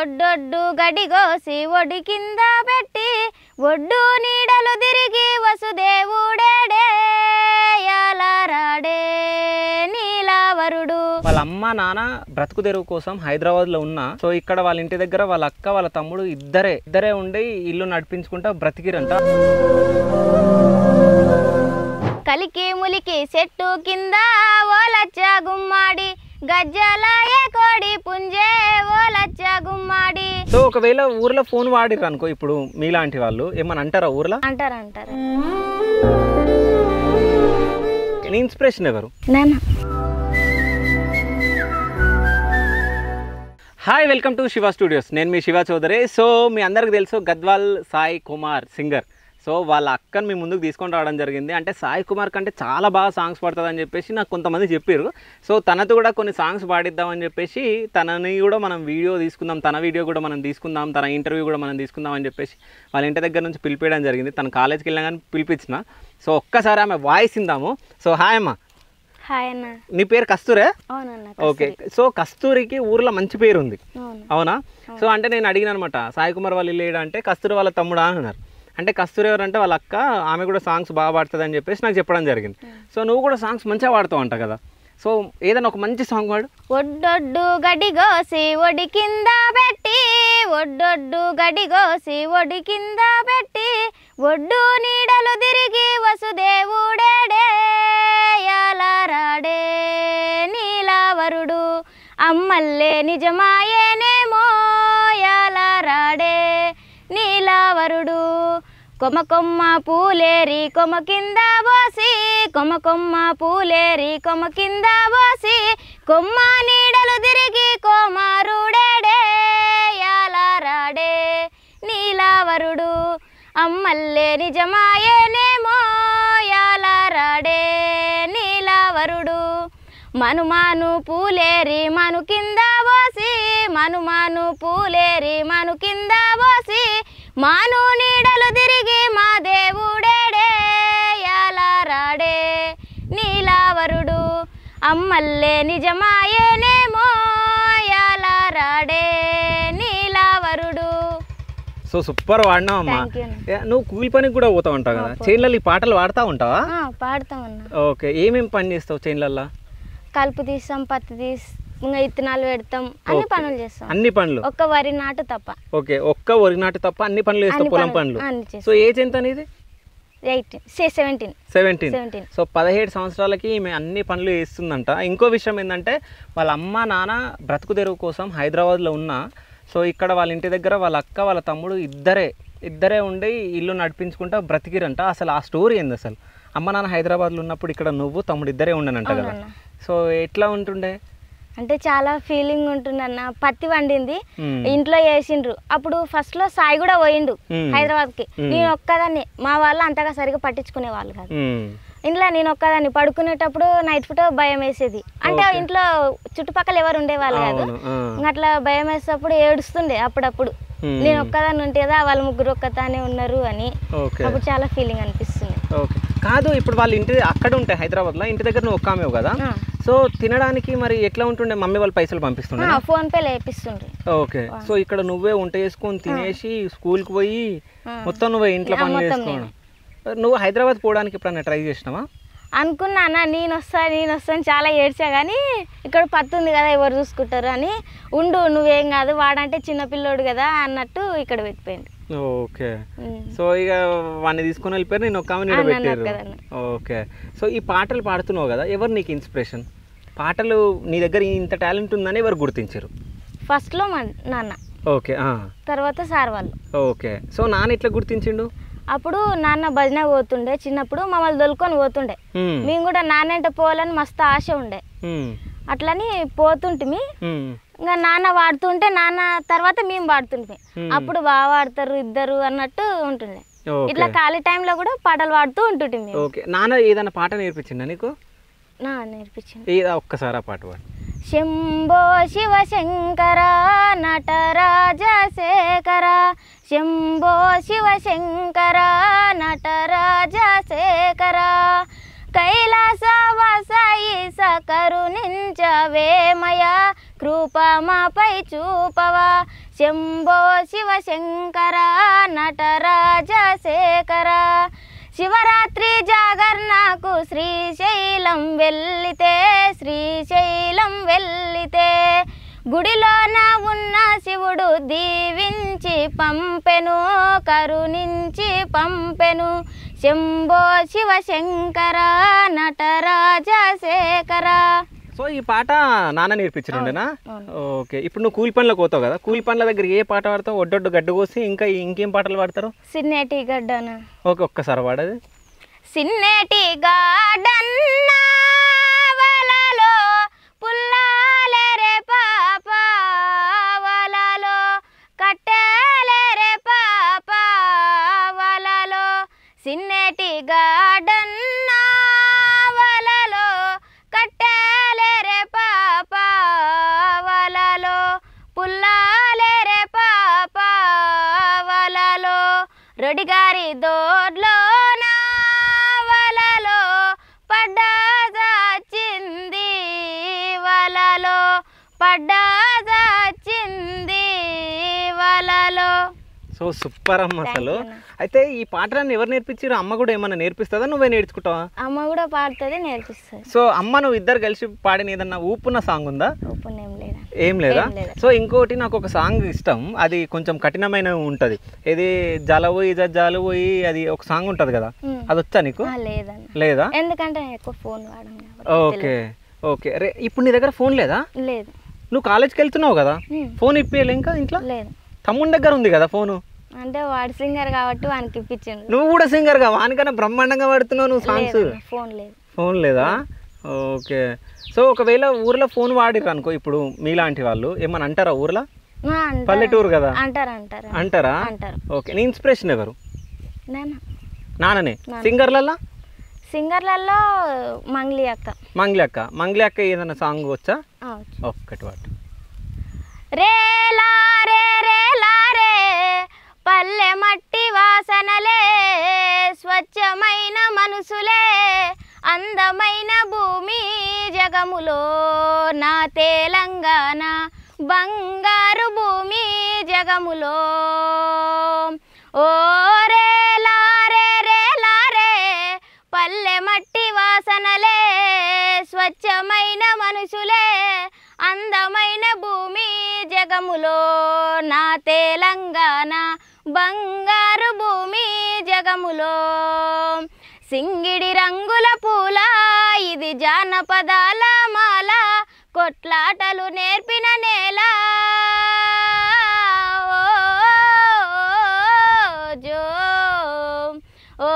ఒడ్డొడ్డు గడిగోసి ఒడి కింద పెట్టి ఒడ్డు నీడలు తిరిగి వసుదేవుడేడే యాలరాడే నీలావరుడు. వాళ్ళ అమ్మ నాన్న బ్రతుకు తెరువు కోసం హైదరాబాద్లో ఉన్నా. సో ఇక్కడ వాళ్ళ ఇంటి దగ్గర వాళ్ళ అక్క వాళ్ళ తమ్ముడు ఇద్దరే ఉండి ఇల్లు నడిపించుకుంటా బ్రతికిరంట. కలికి ములికి చెట్టు కింద ఓలచ్చ గుమ్మాడి గజ్జలాయే కోడి పుంజే ఓలచ్చ గుమ్మాడి. సో ఒకవేళ ఊర్లో ఫోన్ వాడిరు అనుకో, ఇప్పుడు మీలాంటి వాళ్ళు ఏమని అంటారా ఊర్లో? అంటారు. నీ ఇన్స్పిరేషన్ ఎవరు? నాన్న. Hi, welcome to Shiva studios. నేను మీ శివ చౌదరి. సో మీ అందరికి తెలుసు గద్వాల్ సాయి కుమార్ సింగర్. సో వాళ్ళ అక్కను మీ ముందుకు తీసుకొని రావడం జరిగింది. అంటే సాయి కుమార్ కంటే చాలా బాగా సాంగ్స్ పాడుతుందని చెప్పేసి నాకు కొంతమంది చెప్పారు. సో తనతో కూడా కొన్ని సాంగ్స్ పాడిద్దామని చెప్పేసి తనని కూడా మనం వీడియో తీసుకుందాం, తన వీడియో కూడా మనం తీసుకుందాం, తన ఇంటర్వ్యూ కూడా మనం తీసుకుందాం అని చెప్పేసి వాళ్ళ ఇంటి దగ్గర నుంచి పిలిపేయడం జరిగింది. తన కాలేజ్కి వెళ్ళినా కానీ పిలిపించిన. సో ఒక్కసారి ఆమె వాయిస్ ఇందాము. సో హాయ్ అమ్మ. హాయ్ అన్న. నీ పేరు కస్తూరే? అవునన్న. ఓకే. సో కస్తూరికి ఊర్లో మంచి పేరు ఉంది, అవునా? సో అంటే నేను అడిగిన అనమాట, సాయి కుమార్ వాళ్ళు ఇల్లు అంటే కస్తూరి వాళ్ళ తమ్ముడా అన్నారు. అంటే కస్తూరి ఎవరంటే వాళ్ళ అక్క, ఆమె కూడా సాంగ్స్ బాగా పాడుతుంది అని చెప్పేసి నాకు చెప్పడం జరిగింది. సో నువ్వు కూడా సాంగ్స్ మంచిగా పాడుతావు అంట కదా. సో ఏదైనా ఒక మంచి సాంగ్ పాడు. ఒడ్డొడ్డు గడిగోసి ఒడి కింద పెట్టి ఒడ్డొడ్డు గడిగోసి ఒడి కింద పెట్టి ఒడ్డు నీడలు తిరిగి వసుదేవుడేడే యాలరాడే నీలావరుడు అమ్మల్లే నిజమాయేనేమో యాలరాడే నీలావరుడు. కొమ్మ కొమ్మ పూలేరి కొమ్మ కింద పోసి కొమ్మ కొమ్మ పూలేరి కొమ్మ కింద పోసి కొమ్మ నీడలు తిరిగి కోమారుడేడే యాలరాడే నీలావరుడు అమ్మల్లే నిజమాయేనేమో యాలరాడే నీలావరుడు. మనుమాను పూలేరి మను కింద పోసి మనుమాను పూలేరి మను కింద పోసి మాను నీడలు తిరిగి మా దేవుడేడే యాలరాడే నీలావరుడు అమ్మల్లే నిజమాయేనేమో యాలరాడే నీలావరుడు. సో సూపర్ వాడినావు అమ్మా. నువ్వు కూలి పనికి కూడా పోతావు ఉంటావు కదా, చైన్లలో ఈ పాటలు పాడుతూ ఉంటావా? పాడతామన్నా. ఓకే. ఏమేమి పని చేస్తావు చైన్లల్లో? కలుపు తీస్తాం, పత్తి తీస్తాం, ఇంకా ఇత్తనాలు పెడతాం, అన్ని పనులు చేస్తాం. అన్ని పనులు? ఒక్క వరి నాటు తప్ప. ఓకే, ఒక్క వరి నాటు తప్ప అన్ని పనులు చేస్తావు, పొలం పనులు. సో ఏజ్ ఎంత అనేది? 17. సో 17 సంవత్సరాలకి ఈమె అన్ని పనులు చేస్తుందంట. ఇంకో విషయం ఏంటంటే వాళ్ళ అమ్మ నాన్న బ్రతుకు తెరువు కోసం హైదరాబాద్లో ఉన్నా. సో ఇక్కడ వాళ్ళ ఇంటి దగ్గర వాళ్ళ అక్క వాళ్ళ తమ్ముడు ఇద్దరే ఉండి ఇల్లు నడిపించుకుంటా బ్రతికిరంట. అసలు ఆ స్టోరీ ఏంది? అసలు అమ్మ నాన్న హైదరాబాద్లో ఉన్నప్పుడు ఇక్కడ నువ్వు తమ్ముడు ఇద్దరే ఉండనంట కదా. సో ఎట్లా ఉంటుండే? అంటే చాలా ఫీలింగ్ ఉంటుందన్న. పత్తి వండింది, ఇంట్లో వేసిండ్రు. అప్పుడు ఫస్ట్ లో సాయి కూడా పోయిండు హైదరాబాద్ కి. నేను ఒక్కదాన్ని, మా వాళ్ళు అంతగా సరిగా పట్టించుకునే వాళ్ళు కాదు. ఇంట్లో నేను ఒక్కదాన్ని పడుకునేటప్పుడు నైట్ పూట భయం వేసేది. అంటే ఇంట్లో చుట్టుపక్కల ఎవరు ఉండేవాళ్ళు కాదు. అట్లా భయం వేసేటప్పుడు ఏడుస్తుండే అప్పుడప్పుడు. నేను ఒక్కదాన్ని ఉంటే కదా, వాళ్ళు ముగ్గురు ఒక్కదానే ఉన్నారు అని. అప్పుడు చాలా ఫీలింగ్ అనిపిస్తుంది. కాదు, ఇప్పుడు వాళ్ళ ఇంటి అక్కడ ఉంటాయి హైదరాబాద్లో, ఇంటి దగ్గర నువ్వు ఒక్కామేవు కదా. సో తినడానికి మరి ఎట్లా ఉంటుండే? మమ్మీ వాళ్ళు పైసలు పంపిస్తుండే? ఫోన్ పే లేపిస్తుండ్రు. ఓకే. సో ఇక్కడ నువ్వే వంట చేసుకొని తినేసి స్కూల్కి పోయి మొత్తం నువ్వే ఇంట్లో పనులు చేసుకోవడం. నువ్వు హైదరాబాద్ పోవడానికి ఎప్పుడన్నా ట్రై చేసినావా? అనుకున్నా, నేను వస్తాను చాలా ఏడ్చా. కానీ ఇక్కడ పత్తి ఉంది కదా, ఎవరు చూసుకుంటారు అని, ఉండు నువ్వేం కాదు, వాడంటే చిన్నపిల్లోడు కదా అన్నట్టు ఇక్కడ పెట్టిపోయింది. ఓకే. సో ఇక వాడిని తీసుకొని వెళ్ళిపోయారు, నేను ఒక ఆమె పెట్టారు. ఓకే. సో ఈ పాటలు పాడుతున్నావు కదా, ఎవరు నీకు ఇన్స్పిరేషన్? పాటలు నీ దగ్గర ఇంత టాలెంట్ ఉందని ఎవరు గుర్తించారు? ఫస్ట్ లో మా నాన్న. ఓకే. తర్వాత సార్ వాళ్ళు. ఓకే. సో నాన్న ఎట్లా గుర్తించిండు? అప్పుడు నాన్న భజన పోతుండే, చిన్నప్పుడు మమ్మల్ని దొలుకొని పోతుండే. మేము కూడా నాన్నంటే పోవాలని మస్తు ఆశ ఉండే. అట్లని పోతుంటిమి. ఇంకా నాన్న వాడుతుంటే నాన్న తర్వాత మేము వాడుతుంటే అప్పుడు బాగా వాడతారు ఇద్దరు అన్నట్టు ఉంటుండే. ఇట్లా ఖాళీ టైంలో కూడా పాటలు పాడుతూ ఉంటుంటే. నాన్న ఏదైనా పాట నేర్పించిందా నీకు? నేర్పించింది. ఒక్కసారి ఆ పాట పాడు. శంభో శివ శంకర నటరాజ శేఖర శంభో శివ శంకర నటరాజ శేఖర కైలాసవాసాయి సకరుణించవేమయ కృపమాపై చూపవా శంభో శివ శంకర నటరాజశేఖర శివరాత్రి జాగరణకు శ్రీశైలం వెళ్ళితే శ్రీశైలం వెళ్ళితే గుడిలోన ఉన్న శివుడు దీవించి పంపెను కరుణించి పంపెను శంభో శివ శంకర నటరాజశేఖర. సో ఈ పాట నాన్న నేర్పించండినా? ఓకే. ఇప్పుడు నువ్వు కూలి పనులకు పోతావు కదా, కూలి పనుల దగ్గర ఏ పాట పాడతావు? ఒడ్డొడ్డు గడ్డు కోసి ఇంకా ఇంకేం పాటలు పాడతారు? సిన్నేటి గడ్డన. ఓకే, ఒక్కసారి పాడది. సిన్నేటి గార్డన్న వలలో పుల్లాలెరే పాప వలలో కట్టెలెరే పాప వలలో సిన్నేటి గార్డన్న వలలో కట్టెలెరే పాప వలలో పుల్లాలెరే పాప వలలో రొడిగారి దోడ్లో పడ్డాచింది వలలో పడ్డాచింది వలలో. సో సూపర్ అమ్మ అసలు. అయితే ఈ పాటలను ఎవరు నేర్పించారు? అమ్మ కూడా ఏమన్నా నేర్పిస్తుందా, నువ్వే నేర్చుకుంటావా? అమ్మ కూడా పాడుతుంది, నేర్పిస్తుంది. సో అమ్మ నువ్వు ఇద్దరు కలిసి పాడిన ఏదన్నా ఊపున్న సాంగ్ ఉందా? ఏం లేదా? సో ఇంకోటి నాకు ఒక సాంగ్ ఇష్టం, అది కొంచెం కఠినమైన ఉంటుంది. ఇది జలపోయి జలపోయి అది ఒక సాంగ్ ఉంటుంది కదా, అది వచ్చా నీకు? లేదా? ఎందుకంటే ఎక్కువ ఫోన్ వాడను. Okay okay. రే ఇప్పుడు నీ దగ్గర ఫోన్ లేదా? లేదు. నువ్వు కాలేజ్కి వెళ్తున్నావు కదా, ఫోన్ ఇప్పియాలి ఇంకా ఇంట్లో? లేదు. తమ్ముని దగ్గర ఉంది కదా ఫోను. అంటే వాడు సింగర్ కాబట్టి వానికి ఇప్పించండి. నువ్వు కూడా సింగర్ గా, వానికన్నా బ్రహ్మాండంగా పాడుతున్నావు నువ్వు సాంగ్స్. ఫోన్ లేదు. ఫోన్ లేదా? ఓకే. సో ఒకవేళ ఊర్లో ఫోన్ వాడిర్రు అనుకో, ఇప్పుడు మీలాంటి వాళ్ళు ఏమన్నా అంటారా ఊర్లో? పల్లెటూరు కదా, అంటారా? ఓకే. నీ ఇన్స్పిరేషన్ ఎవరు? నాన్ననే. సింగర్లలో మంగ్లీ అక్క. మంగ్లీ అక్క ఏదైనా సాంగ్ వచ్చా? ఒక్కటి వాటి. రే లారే రే లారే పల్లె మట్టి వాసనలే స్వచ్ఛమైన మనసులే అందమైన భూమి జగములో నా తెలంగాణ బంగారు భూమి జగములో. ఓ రే లారే రే లారే పల్లె మట్టి వాసనలే స్వచ్ఛమైన మనసులే అందమైన భూమి జగములో నా తెలంగాణ బంగారు భూమి జగములో. సింగిడి రంగుల పూల ఇది జానపదాల మాల కొట్లాటలు నేర్పిన నేల. జో ఓ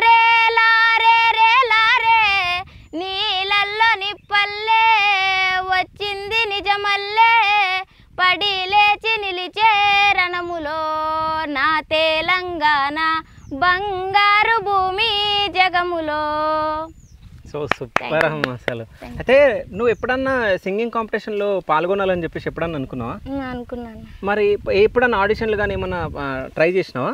రే లారే రే లారే నీలల్లో నిప్పల్లే వచ్చింది నిజమల్లే పడి లేచి నిలిచే రణములో నా తెలంగాణ బంగారు భూమి జగములో. సో సూపర్ అమ్మ అసలు. అయితే నువ్వు ఎప్పుడన్నా సింగింగ్ కాంపిటీషన్లో పాల్గొనాలని చెప్పేసి ఎప్పుడన్నా అనుకున్నావా? అనుకున్నాను. మరి ఎప్పుడన్నా ఆడిషన్లు కానీ ఏమన్నా ట్రై చేసినావా?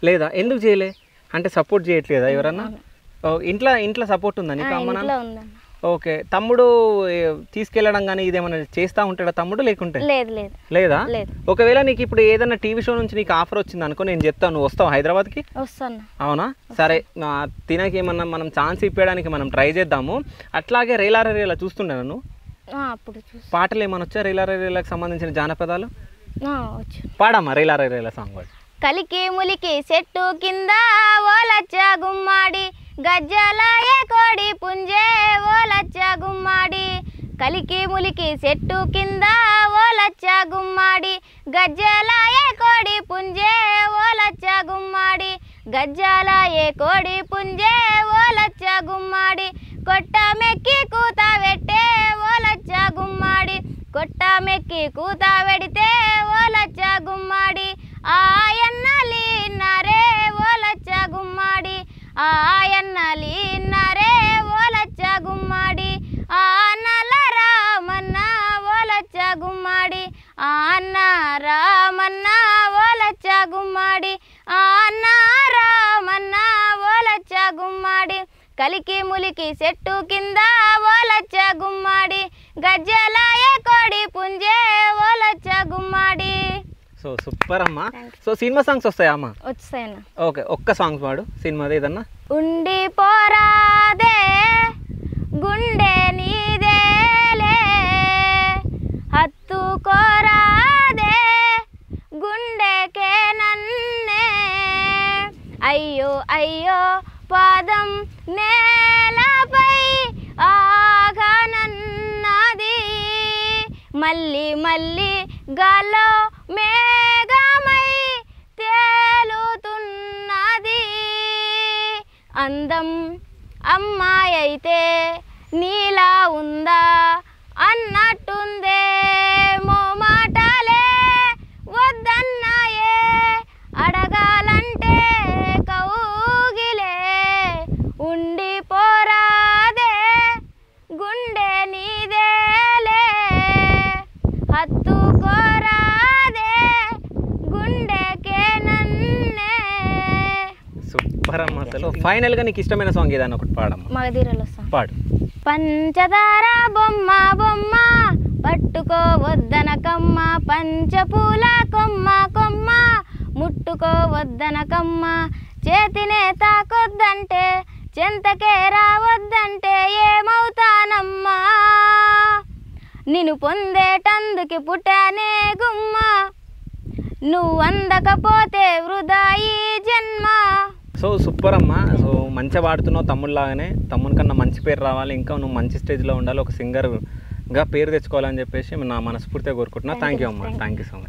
లేదా? ఎందుకు చేయలే? అంటే సపోర్ట్ చేయట్లేదా ఎవరన్నా? ఇంట్లో సపోర్ట్ ఉందా నీకు? అమ్మ నాన్న? ఓకే. తమ్ముడు తీసుకెళ్ళడం కానీ ఇదేమన్నా చేస్తూ ఉంటాడా తమ్ముడు లేకుంటే? లేదా? ఒకవేళ నీకు ఇప్పుడు ఏదైనా టీవీ షో నుంచి నీకు ఆఫర్ వచ్చింది అనుకో, నేను చెప్తాను, నువ్వు వస్తావు హైదరాబాద్కి? అవునా? సరే, తినకి ఏమన్నా మనం ఛాన్స్ ఇప్పడానికి మనం ట్రై చేద్దాము. అట్లాగే రేలారా రేలా చూస్తుండే నన్ను పాటలు ఏమన్నా వచ్చా? రేలారా రేలాకి సంబంధించిన జానపదాలు పాడమ్మా. రేలారా రేలా సాంగ్ పాడు. కలికి ములికి చెట్టు కింద ఓలచ్చ గుమ్మాడి గజ్జలాయే కోడి పుంజే ఓలచ్చ గుమ్మాడి. కలికి ములికి చెట్టు కింద ఓలచ్చ గుమ్మాడి గజ్జలాయే కోడి పుంజే ఓలచ్చ గుమ్మాడి. గజ్జలాయే కోడి పుంజే ఓలచ్చ గుమ్మాడి. కొట్ట మెక్కి కూత పెట్టే ఓలచ్చ గుమ్మాడి. కొట్ట మెక్కి కూత పెడితే ఓలచ్చ గుమ్మాడి. ఆయన్నలీన్నరే ఓలచ్చ గుమ్మాడి. ఆయన్నలీన్నరే ఓలచ్చ గుమ్మాడి. ఆనల రామన్న ఓలచ్చ గుమ్మాడి. అన్న రామన్న ఓలచ్చ గుమ్మాడి. అన్న రామన్న ఓలచ్చ గుమ్మాడి. కలికి ములికి చెట్టు కింద ఓలచ్చ గుమ్మాడి. గజ్జలాయే కోడి పుంజే ఓలచ్చ గుమ్మాడి. సో సూపర్ అమ్మా. సో సినిమా సాంగ్స్ వస్తాయా అమ్మా? వచ్చాయన్న. ఓకే, ఒక్క సాంగ్స్ పాడు సినిమాది ఏదన్నా. ఉండి పోరాదే గుండె నీదేలే, హత్తుకోరాదే గుండెకే నన్నే, అయ్యో అయ్యో పాదం నేలపై ఆగనన్నది, మళ్ళీ మళ్ళీ గాల్లో మేఘమై తేలుతున్నది, అందం అమ్మాయి అయితే నీలా ఉందా అన్నట్టుందే, మోమాటలే వద్దన్నాయే అడగాలంటే కౌగిలే, ఉండి పోరాదే గుండె నీదేలే, హత్తుకోరాదే గుండెకే నన్నే. సూపర్ అమ్మా. అసలు ఫైనల్ గా నీకు ఇష్టమైన సాంగ్ ఏదన్నా ఒకటి పాడమ్మా. మగధీరలో సాంగ్ పాడు. పంచదార బొమ్మ బొమ్మ పట్టుకోవద్దనకమ్మ, పంచపూల కొమ్మ కొమ్మ ముట్టుకోవద్దనకమ్మ, చేతినే తాకొద్దంటే చెంతకే రావద్దంటే ఏమవుతానమ్మా, నిన్ను పొందేటందుకి పుట్టానే గుమ్మ, నువ్వు అందకపోతే వృధా ఈ జన్మ. సో సూపర్ అమ్మా. సో మంచిగా పాడుతున్నావు తమ్ముళ్ళలాగానే, తమ్ముని కన్నా మంచి పేరు రావాలి, ఇంకా నువ్వు మంచి స్టేజ్లో ఉండాలి, ఒక సింగర్గా పేరు తెచ్చుకోవాలని చెప్పేసి నా మనస్ఫూర్తిగా కోరుకుంటున్నా. థ్యాంక్ యూ అమ్మా, థ్యాంక్ యూ సో మచ్.